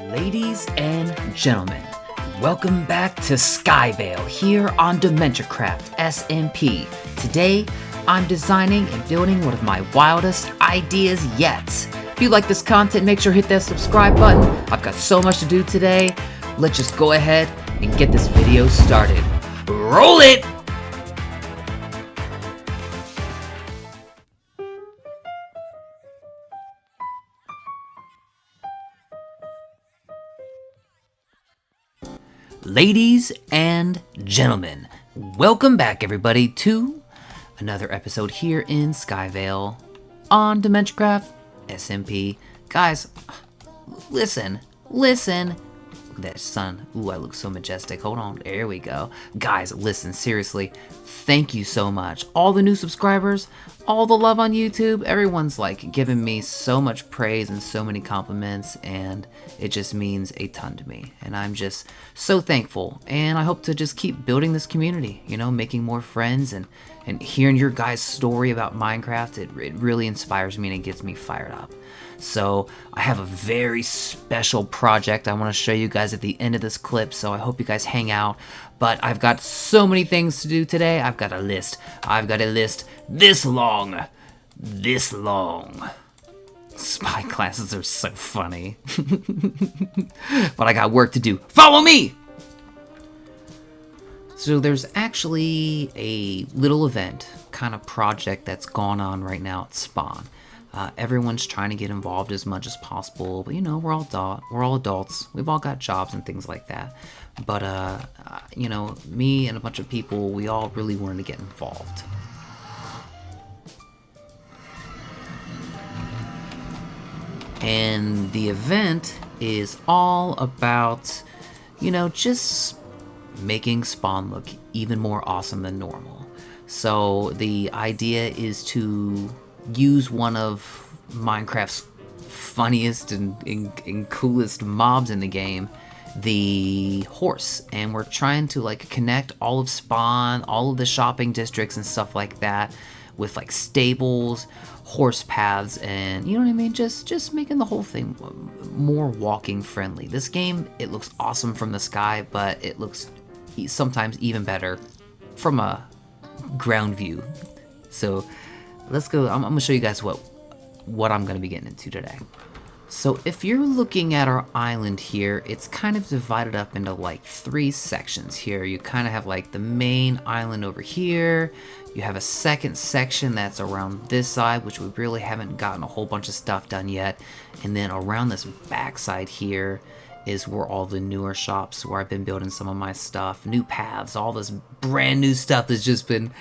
Ladies and gentlemen, welcome back to Skyvale here on Dementiacraft SMP. Today, I'm designing and building one of my wildest ideas yet. If you like this content, make sure to hit that subscribe button. I've got so much to do today. Let's just go ahead and get this video started. Roll it! Ladies and gentlemen, welcome back everybody to another episode here in Skyvale on Dementiacraft SMP. Guys, listen. Look at that sun. Ooh, I look so majestic. Hold on, there we go. Guys, listen, seriously, thank you so much. All the new subscribers, all the love on YouTube, everyone's like giving me so much praise and so many compliments, and it just means a ton to me. And I'm just so thankful, and I hope to just keep building this community, you know, making more friends, and hearing your guys' story about Minecraft, it really inspires me and it gets me fired up. So I have a very special project I want to show you guys at the end of this clip, so I hope you guys hang out. But I've got so many things to do today. I've got a list this long. Spy classes are so funny. But I got work to do. Follow me! So there's actually a little event, kind of project that's going on right now at Spawn. Everyone's trying to get involved as much as possible, but you know, we're all adults. We've all got jobs and things like that. But you know, me and a bunch of people, we all really wanted to get involved. And the event is all about, you know, just making Spawn look even more awesome than normal. So the idea is to use one of Minecraft's funniest and coolest mobs in the game, the horse, and we're trying to like connect all of Spawn, all of the shopping districts and stuff like that with like stables, horse paths, and you know what I mean, just making the whole thing more walking friendly. This game, it looks awesome from the sky, but it looks sometimes even better from a ground view. So let's go. I'm gonna show you guys what I'm gonna be getting into today. So if you're looking at our island here, it's kind of divided up into like 3 sections here. You kind of have like the main island over here. You have a second section that's around this side, which we really haven't gotten a whole bunch of stuff done yet. And then around this back side here is where all the newer shops, where I've been building some of my stuff, new paths, all this brand new stuff that's just been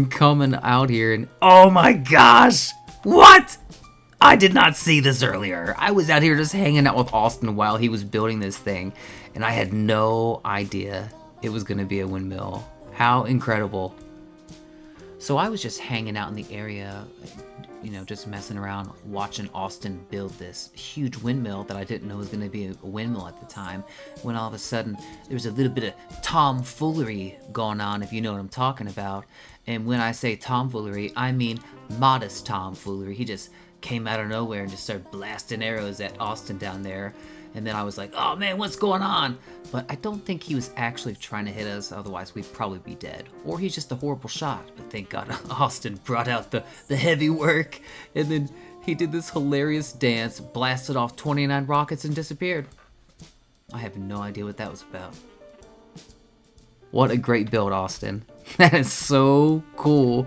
coming out here. And oh my gosh, what? I did not see this earlier. I was out here just hanging out with Austin while he was building this thing, and I had no idea it was gonna be a windmill. How incredible. So I was just hanging out in the area, you know, just messing around, watching Austin build this huge windmill that I didn't know was going to be a windmill at the time, when all of a sudden there was a little bit of tomfoolery going on, if you know what I'm talking about. And when I say tomfoolery, I mean modest tomfoolery. He just came out of nowhere and just started blasting arrows at Austin down there. And then I was like, oh man, what's going on? But I don't think he was actually trying to hit us, otherwise we'd probably be dead. Or he's just a horrible shot. But thank God Austin brought out the heavy work. And then he did this hilarious dance, blasted off 29 rockets and disappeared. I have no idea what that was about. What a great build, Austin. That is so cool.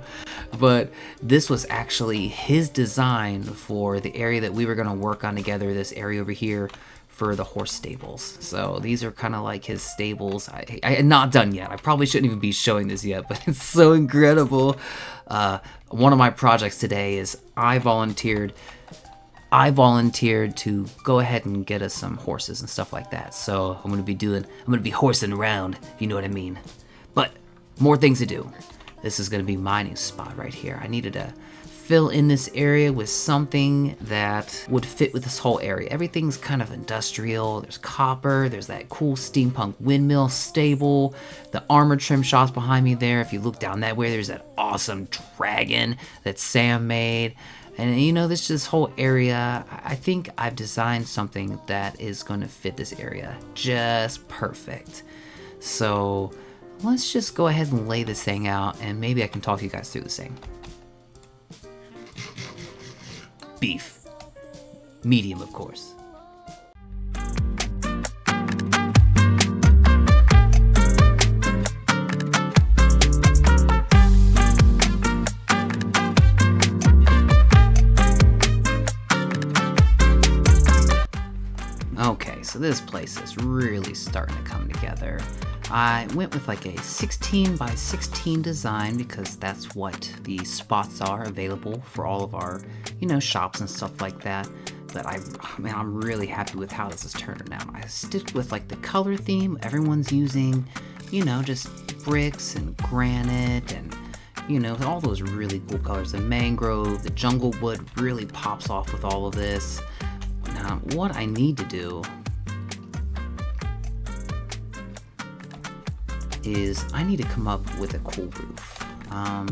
But this was actually his design for the area that we were going to work on together, this area over here for the horse stables. So these are kind of like his stables. I am not done yet. I probably shouldn't even be showing this yet, but it's so incredible. One of my projects today is I volunteered to go ahead and get us some horses and stuff like that. So I'm gonna be horsing around, if you know what I mean. But more things to do. This is gonna be my new spot right here. I needed to fill in this area with something that would fit with this whole area. Everything's kind of industrial. There's copper, there's that cool steampunk windmill stable, the armor trim shops behind me there. If you look down that way, there's that awesome dragon that Sam made. And you know, this whole area, I think I've designed something that is going to fit this area just perfect. So let's just go ahead and lay this thing out, and maybe I can talk you guys through this thing. Beef. Medium, of course. Okay, so this place is really starting to come together. I went with like a 16 by 16 design because that's what the spots are available for all of our, you know, shops and stuff like that. But I'm really happy with how this is turning out. I stick with like the color theme. Everyone's using, you know, just bricks and granite and, you know, all those really cool colors. The mangrove, the jungle wood really pops off with all of this. Now, what I need to do is I need to come up with a cool roof.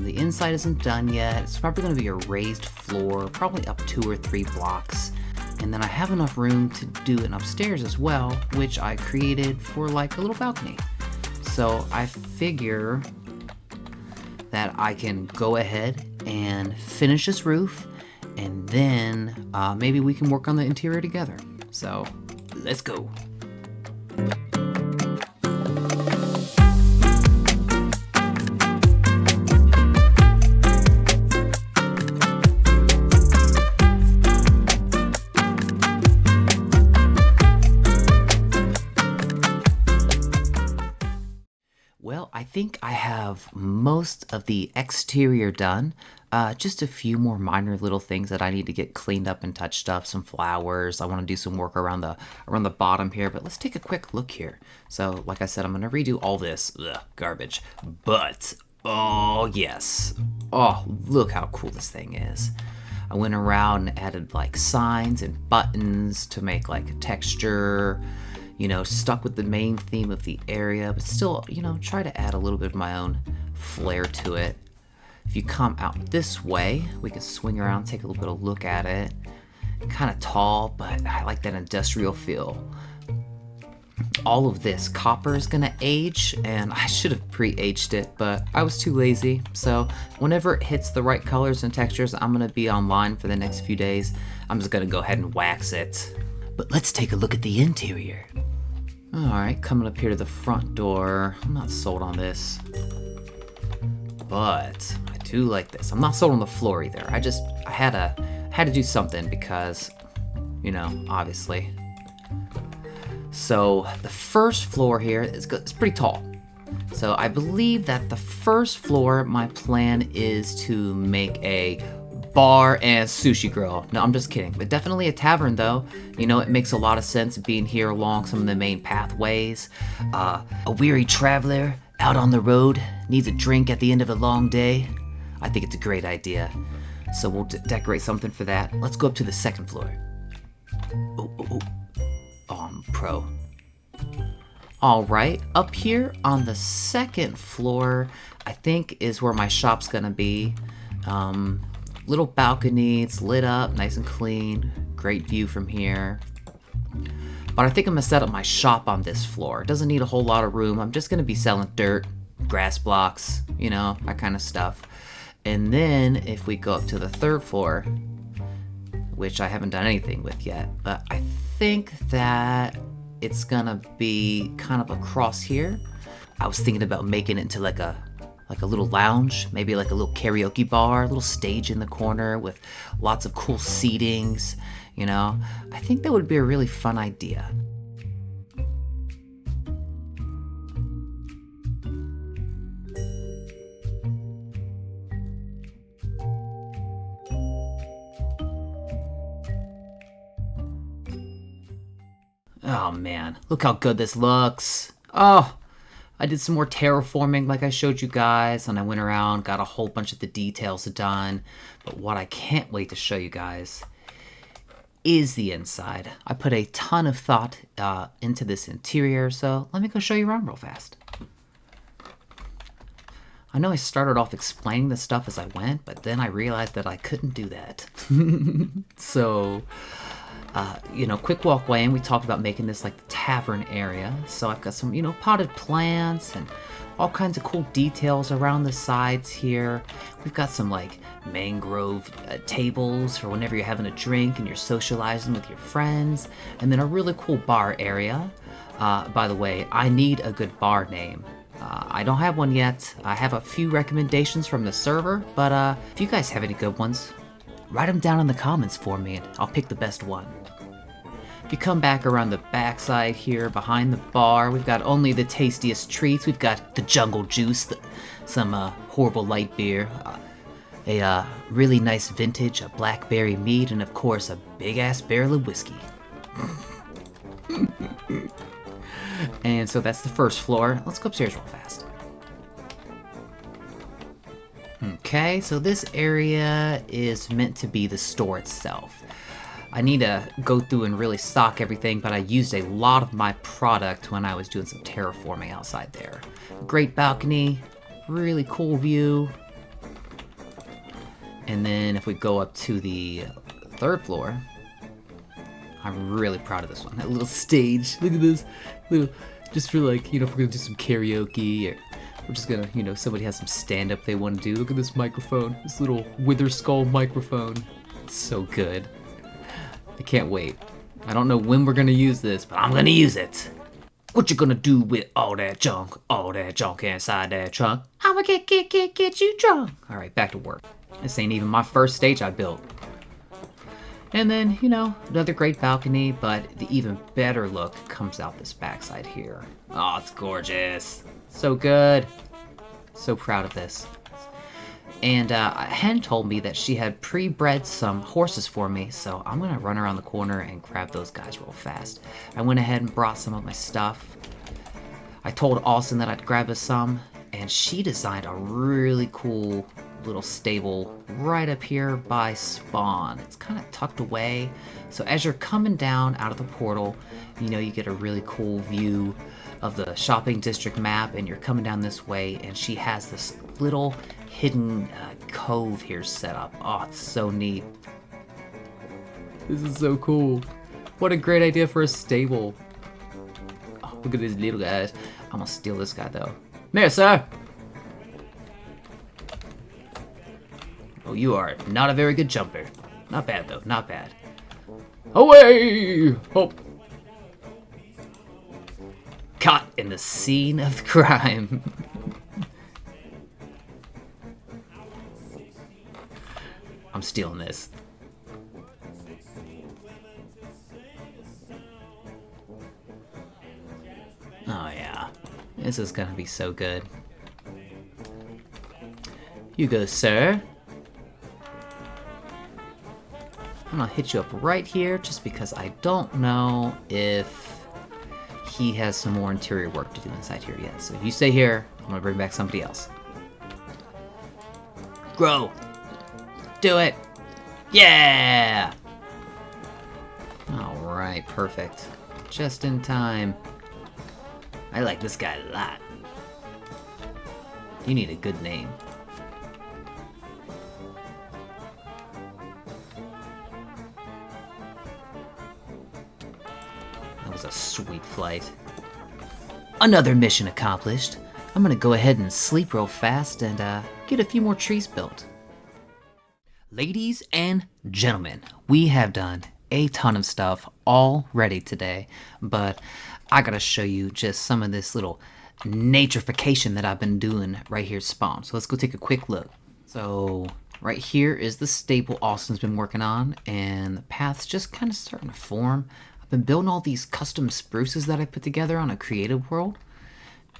The inside isn't done yet. It's probably going to be a raised floor, probably up 2 or 3 blocks. And then I have enough room to do an upstairs as well, which I created for like a little balcony. So I figure that I can go ahead and finish this roof, and then maybe we can work on the interior together. So let's go. Well, I think I have most of the exterior done. Just a few more minor little things that I need to get cleaned up and touched up. Some flowers. I want to do some work around the bottom here. But let's take a quick look here. So, like I said, I'm going to redo all this. Ugh, garbage. But, oh yes. Oh, look how cool this thing is. I went around and added like signs and buttons to make like a texture. You know, stuck with the main theme of the area, but still, you know, try to add a little bit of my own flair to it. If you come out this way, we can swing around, take a little bit of look at it. Kind of tall, but I like that industrial feel. All of this copper is gonna age, and I should have pre-aged it, but I was too lazy. So whenever it hits the right colors and textures, I'm gonna be online for the next few days. I'm just gonna go ahead and wax it. But let's take a look at the interior. Alright, coming up here to the front door. I'm not sold on this, but I do like this. I'm not sold on the floor either. I had to do something because, you know, obviously. So the first floor here is good. It's pretty tall. So I believe that the first floor, my plan is to make a bar and sushi grill. No, I'm just kidding. But definitely a tavern, though. You know, it makes a lot of sense being here along some of the main pathways. A weary traveler out on the road needs a drink at the end of a long day. I think it's a great idea. So we'll decorate something for that. Let's go up to the second floor. Oh, I'm pro. All right, up here on the second floor, I think is where my shop's gonna be. Little balcony, it's lit up, nice and clean, great view from here. But I think I'm gonna set up my shop on this floor. It doesn't need a whole lot of room. I'm just gonna be selling dirt, grass blocks, you know, that kind of stuff. And then if we go up to the third floor, which I haven't done anything with yet, but I think that it's gonna be kind of across here. I was thinking about making it into like a little lounge, maybe like a little karaoke bar, a little stage in the corner with lots of cool seatings, you know. I think that would be a really fun idea. Oh man, look how good this looks. Oh, I did some more terraforming like I showed you guys, and I went around, got a whole bunch of the details done. But what I can't wait to show you guys is the inside. I put a ton of thought into this interior, so let me go show you around real fast. I know I started off explaining the stuff as I went, but then I realized that I couldn't do that. So, you know, quick walkway, and we talked about making this like the tavern area. So I've got some, you know, potted plants and all kinds of cool details around the sides here. We've got some like mangrove tables for whenever you're having a drink and you're socializing with your friends. And then a really cool bar area. By the way, I need a good bar name. I don't have one yet. I have a few recommendations from the server, but if you guys have any good ones, write them down in the comments for me and I'll pick the best one. If you come back around the backside here behind the bar, we've got only the tastiest treats. We've got the jungle juice, some horrible light beer, a really nice vintage, a blackberry mead, and of course a big ass barrel of whiskey. And so that's the first floor. Let's go upstairs real fast. Okay, so this area is meant to be the store itself. I need to go through and really stock everything, but I used a lot of my product when I was doing some terraforming outside there. Great balcony, really cool view. And then if we go up to the third floor, I'm really proud of this one. That little stage, look at this. Just for like, you know, if we're gonna do some karaoke or we're just gonna, you know, somebody has some stand-up they want to do. Look at this microphone, this little wither skull microphone. It's so good. I can't wait. I don't know when we're gonna use this, but I'm gonna use it. What you gonna do with all that junk inside that trunk? I'ma get you drunk. All right, back to work. This ain't even my first stage I built. And then, you know, another great balcony, but the even better look comes out this backside here. Oh, it's gorgeous. So good. So proud of this. And Hen told me that she had pre-bred some horses for me, so I'm gonna run around the corner and grab those guys real fast. I went ahead and brought some of my stuff. I told Austin that I'd grab us some, and she designed a really cool little stable right up here by spawn. It's kind of tucked away, so as you're coming down out of the portal, you know, you get a really cool view of the shopping district map, and you're coming down this way, and she has this little hidden cove here set up. Oh, it's so neat. This is so cool. What a great idea for a stable. Oh, look at these little guys. I'm gonna steal this guy though. Come here, sir. Oh, you are not a very good jumper. Not bad though, not bad. Away! Oh. Caught in the scene of the crime. I'm stealing this. Oh yeah, this is gonna be so good. You go, sir. I'm gonna hit you up right here just because I don't know if he has some more interior work to do inside here yet. So if you stay here, I'm gonna bring back somebody else. Grow. Do it. Yeah! Alright, perfect. Just in time. I like this guy a lot. You need a good name. That was a sweet flight. Another mission accomplished. I'm gonna go ahead and sleep real fast and get a few more trees built. Ladies and gentlemen, we have done a ton of stuff already today, but I gotta show you just some of this little naturification that I've been doing right here at spawn. So let's go take a quick look. So right here is the stable Austin's been working on, and the path's just kind of starting to form. I've been building all these custom spruces that I put together on a creative world.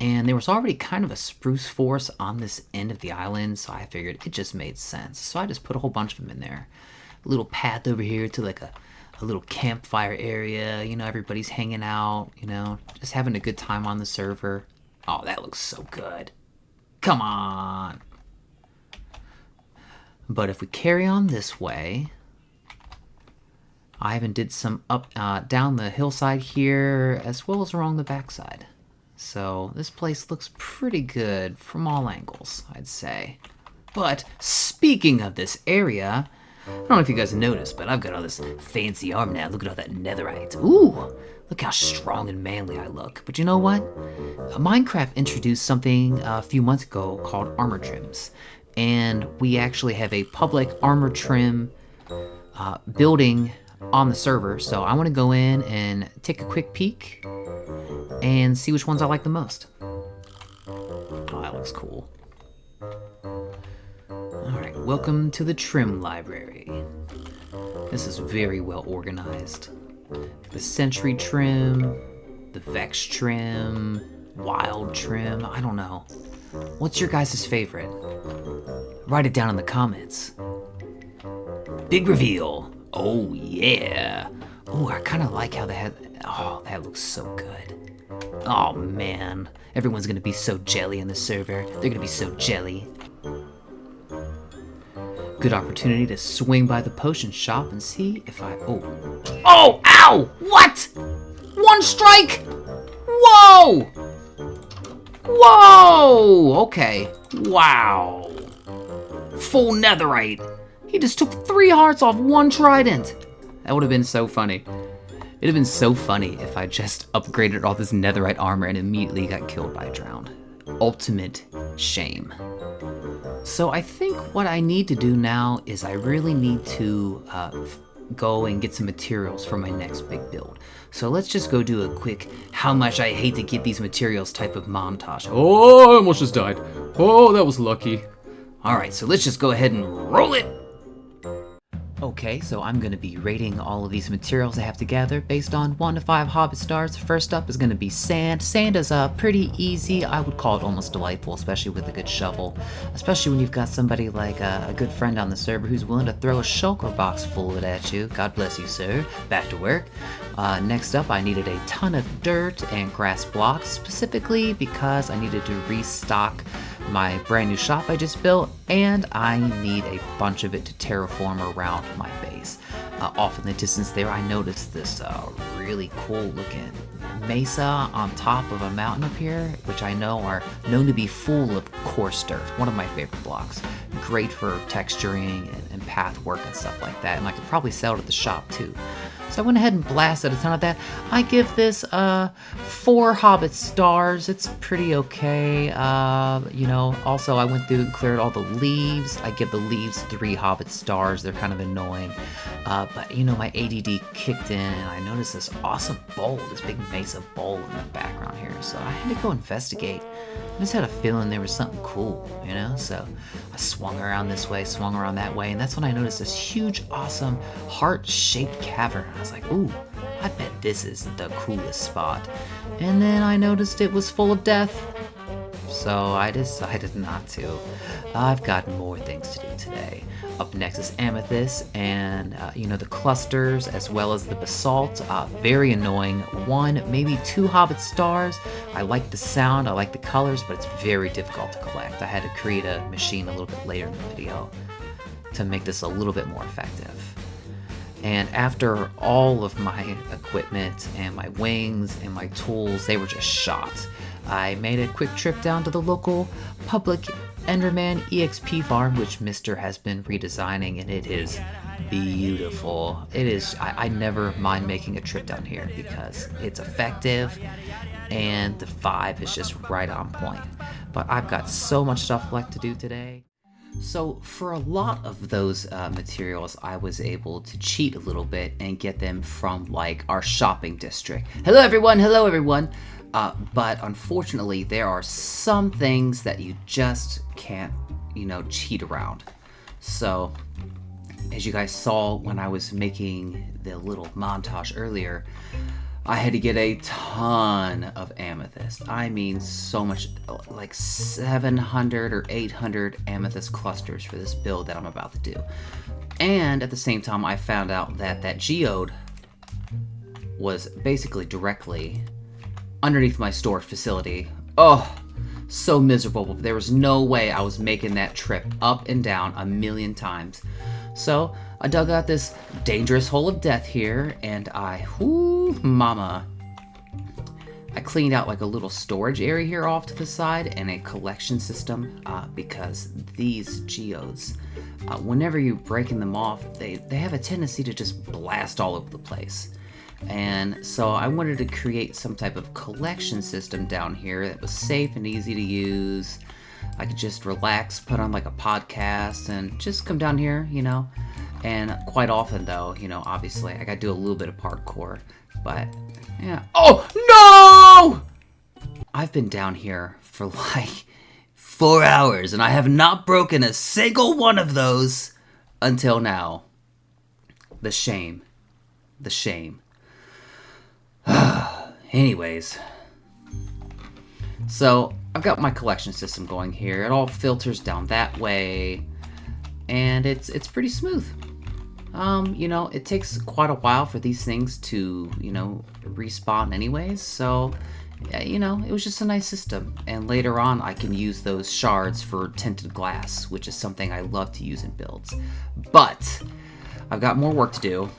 And there was already kind of a spruce forest on this end of the island, so I figured it just made sense. So I just put a whole bunch of them in there. A little path over here to like a little campfire area, you know, everybody's hanging out, you know, just having a good time on the server. Oh, that looks so good. Come on. But if we carry on this way, I even did some up, down the hillside here, as well as along the backside. So this place looks pretty good from all angles, I'd say. But speaking of this area, I don't know if you guys noticed, but I've got all this fancy armor now. Look at all that netherite. Ooh, look how strong and manly I look. But you know what? Minecraft introduced something a few months ago called armor trims. And we actually have a public armor trim building on the server. So I want to go in and take a quick peek and see which ones I like the most. Oh, that looks cool. Alright, welcome to the trim library. This is very well organized. The Century trim, the Vex trim, Wild trim, I don't know. What's your guys' favorite? Write it down in the comments. Big reveal. Oh yeah. Oh, I kind of like how they had, oh, that looks so good. Oh man, everyone's gonna be so jelly in the server. They're gonna be so jelly. Good opportunity to swing by the potion shop and see if I... Oh, ow! What? One strike? Whoa! Whoa! Okay. Wow. Full netherite. He just took 3 hearts off 1 trident. That would have been so funny. It'd have been so funny if I just upgraded all this netherite armor and immediately got killed by a drowned. Ultimate shame. So I think what I need to do now is I really need to go and get some materials for my next big build. So let's just go do a quick how much I hate to get these materials type of montage. Oh, I almost just died. Oh, that was lucky. Alright, so let's just go ahead and roll it. Okay, so I'm going to be rating all of these materials I have to gather based on 1 to 5 Hobbit stars. First up is going to be sand. Sand is pretty easy. I would call it almost delightful, especially with a good shovel. Especially when you've got somebody like a good friend on the server who's willing to throw a shulker box full of it at you. God bless you, sir. Back to work. Next up, I needed a ton of dirt and grass blocks, specifically because I needed to restock my brand new shop I just built, and I need a bunch of it to terraform around my base. Off in the distance there, I noticed this really cool looking mesa on top of a mountain up here, which I know are known to be full of coarse dirt. One of my favorite blocks. Great for texturing and path work and stuff like that, and I could probably sell it at the shop too. So I went ahead and blasted a ton of that. I give this 4 Hobbit stars. It's pretty okay. You know, also I went through and cleared all the leaves. I give the leaves 3 Hobbit stars. They're kind of annoying. But you know, my ADD kicked in and I noticed this awesome bowl, this big mesa bowl in the background here. So I had to go investigate. I just had a feeling there was something cool, you know? So I swung around this way, swung around that way, and that's when I noticed this huge, awesome, heart-shaped cavern. I was like, ooh, I bet this is the coolest spot. And then I noticed it was full of death. So I decided not to. I've got more things to do today. Up next is amethyst and, you know, the clusters as well as the basalt. Very annoying. 1, maybe 2 Hobbit stars. I like the sound, I like the colors, but it's very difficult to collect. I had to create a machine a little bit later in the video to make this a little bit more effective. And after all of my equipment and my wings and my tools, they were just shot. I made a quick trip down to the local public Enderman EXP farm, which Mr. has been redesigning, and it is beautiful. It is, I never mind making a trip down here because it's effective and the vibe is just right on point. But I've got so much stuff left to do today. So for a lot of those materials, I was able to cheat a little bit and get them from like our shopping district. Hello everyone, hello everyone. But unfortunately, there are some things that you just can't, you know, cheat around. So, as you guys saw when I was making the little montage earlier, I had to get a ton of amethyst. I mean, so much, like 700 or 800 amethyst clusters for this build that I'm about to do. And at the same time, I found out that that geode was basically directly underneath my storage facility. Oh, so miserable. There was no way I was making that trip up and down 1,000,000 times. So I dug out this dangerous hole of death here, and whoo, mama. I cleaned out like a little storage area here off to the side and a collection system because these geodes, whenever you're breaking them off, they have a tendency to just blast all over the place. And so I wanted to create some type of collection system down here that was safe and easy to use. I could just relax, put on like a podcast, and just come down here, you know. And quite often, though, you know, obviously, I gotta do a little bit of parkour, but yeah. Oh, no! I've been down here for like 4 hours, and I have not broken a single one of those until now. The shame. The shame. Anyways. So, I've got my collection system going here. It all filters down that way, and it's pretty smooth. You know, it takes quite a while for these things to, you know, respawn anyways, so, you know, it was just a nice system. And later on, I can use those shards for tinted glass, which is something I love to use in builds. But, I've got more work to do.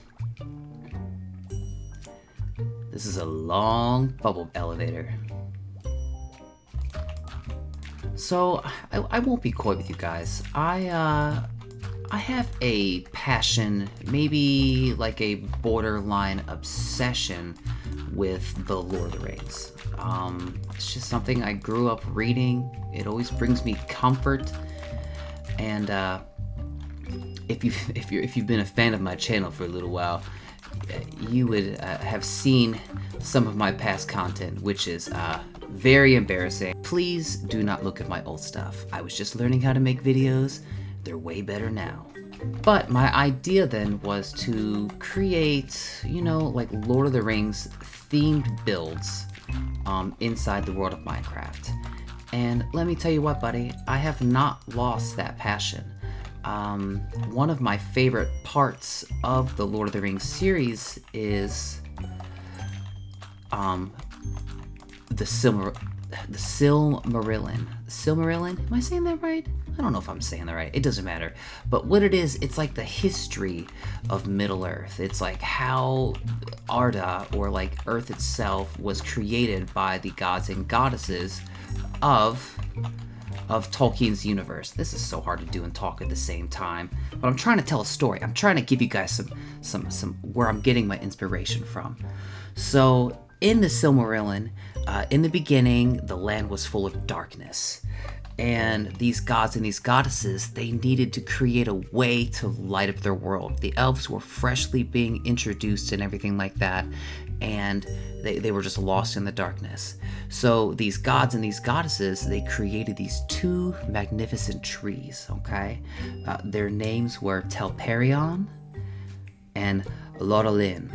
This is a long bubble elevator. So, I won't be coy with you guys. I have a passion, maybe like a borderline obsession with the Lord of the Rings. It's just something I grew up reading. It always brings me comfort. And if you've been a fan of my channel for a little while, you would have seen some of my past content, which is very embarrassing. Please do not look at my old stuff. I was just learning how to make videos. They're way better now. But my idea then was to create, you know, like Lord of the Rings themed builds inside the world of Minecraft. And let me tell you what, buddy, I have not lost that passion. One of my favorite parts of the Lord of the Rings series is the Silmarillion. Silmarillion? Am I saying that right? I don't know if I'm saying that right. It doesn't matter. But what it is, it's like the history of Middle-earth. It's like how Arda, or like Earth itself, was created by the gods and goddesses of Tolkien's universe. This is so hard to do and talk at the same time. But I'm trying to tell a story. I'm trying to give you guys some where I'm getting my inspiration from. So in the Silmarillion, in the beginning, the land was full of darkness. And these gods and these goddesses, they needed to create a way to light up their world. The elves were freshly being introduced and everything like that, and they were just lost in the darkness. So these gods and these goddesses, they created these two magnificent trees, okay? Their names were Telperion and Lorelin,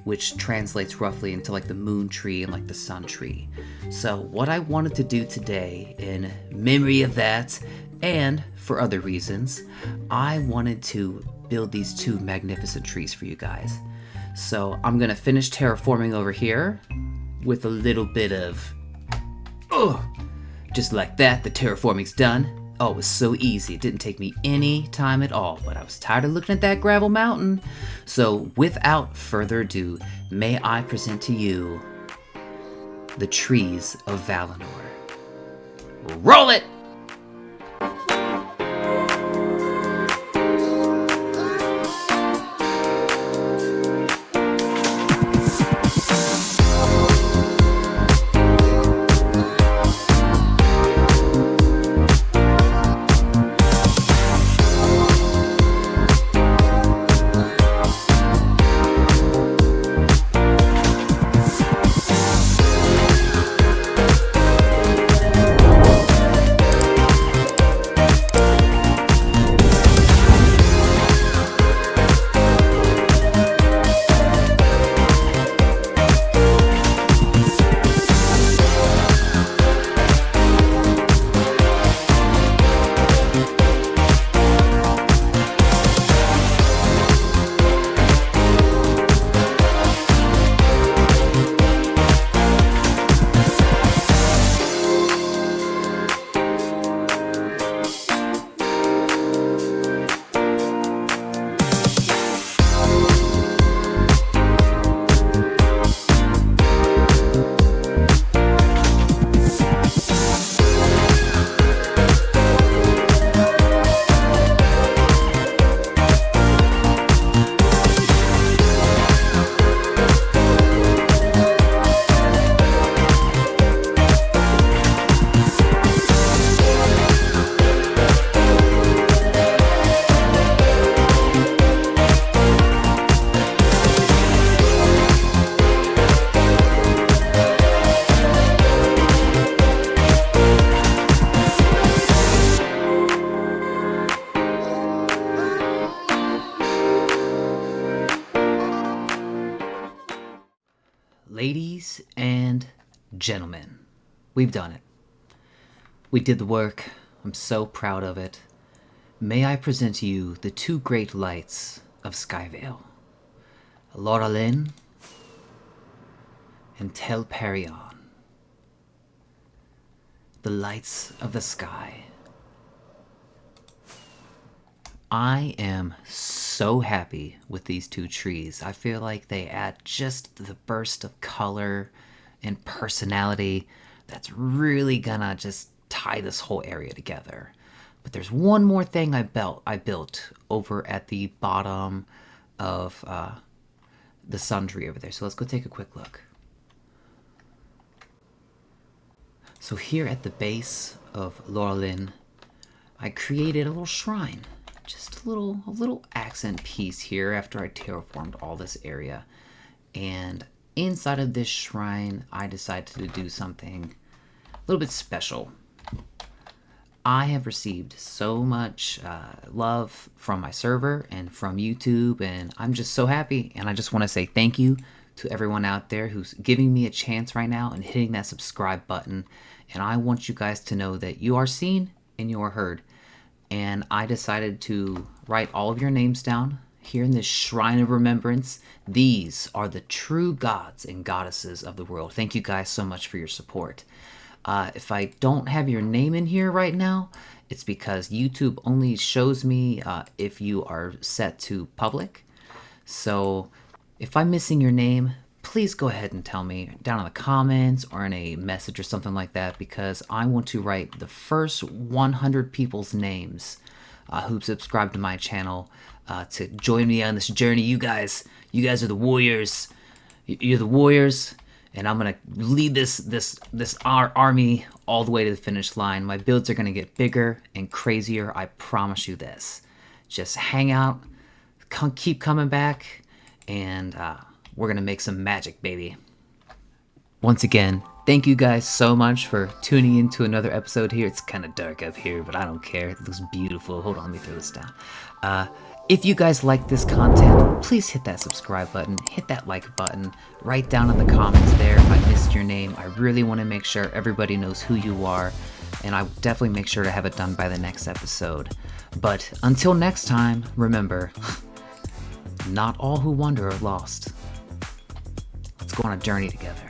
which translates roughly into like the moon tree and like the sun tree. So what I wanted to do today, in memory of that, and for other reasons, I wanted to build these two magnificent trees for you guys. So I'm gonna finish terraforming over here with a little bit of, just like that, the terraforming's done. Oh, it was so easy. It didn't take me any time at all, but I was tired of looking at that gravel mountain. So without further ado, may I present to you the trees of Valinor. Roll it! Ladies and gentlemen, we've done it. We did the work. I'm so proud of it. May I present to you the two great lights of Skyvale, Lotr and Telperion, the lights of the sky. I am so happy with these two trees. I feel like they add just the burst of color and personality that's really gonna just tie this whole area together. But there's one more thing I built over at the bottom of the sun tree over there. So let's go take a quick look. So here at the base of Lotr, I created a little shrine. Just a little accent piece here after I terraformed all this area. And inside of this shrine, I decided to do something a little bit special. I have received so much love from my server and from YouTube, and I'm just so happy. And I just want to say thank you to everyone out there who's giving me a chance right now and hitting that subscribe button. And I want you guys to know that you are seen and you are heard. And I decided to write all of your names down here in this shrine of remembrance. These are the true gods and goddesses of the world. Thank you guys so much for your support. If I don't have your name in here right now, it's because YouTube only shows me if you are set to public. So if I'm missing your name, please go ahead and tell me down in the comments or in a message or something like that, because I want to write the first 100 people's names who've subscribed to my channel to join me on this journey. You guys are the warriors. You're the warriors, and I'm gonna lead this army all the way to the finish line. My builds are gonna get bigger and crazier. I promise you this. Just hang out, keep coming back, and we're gonna make some magic, baby. Once again, thank you guys so much for tuning in to another episode here. It's kind of dark up here, but I don't care. It looks beautiful. Hold on, let me throw this down. If you guys like this content, please hit that subscribe button, hit that like button, write down in the comments there if I missed your name. I really want to make sure everybody knows who you are, and I will definitely make sure to have it done by the next episode. But until next time, remember, not all who wander are lost. Let's go on a journey together.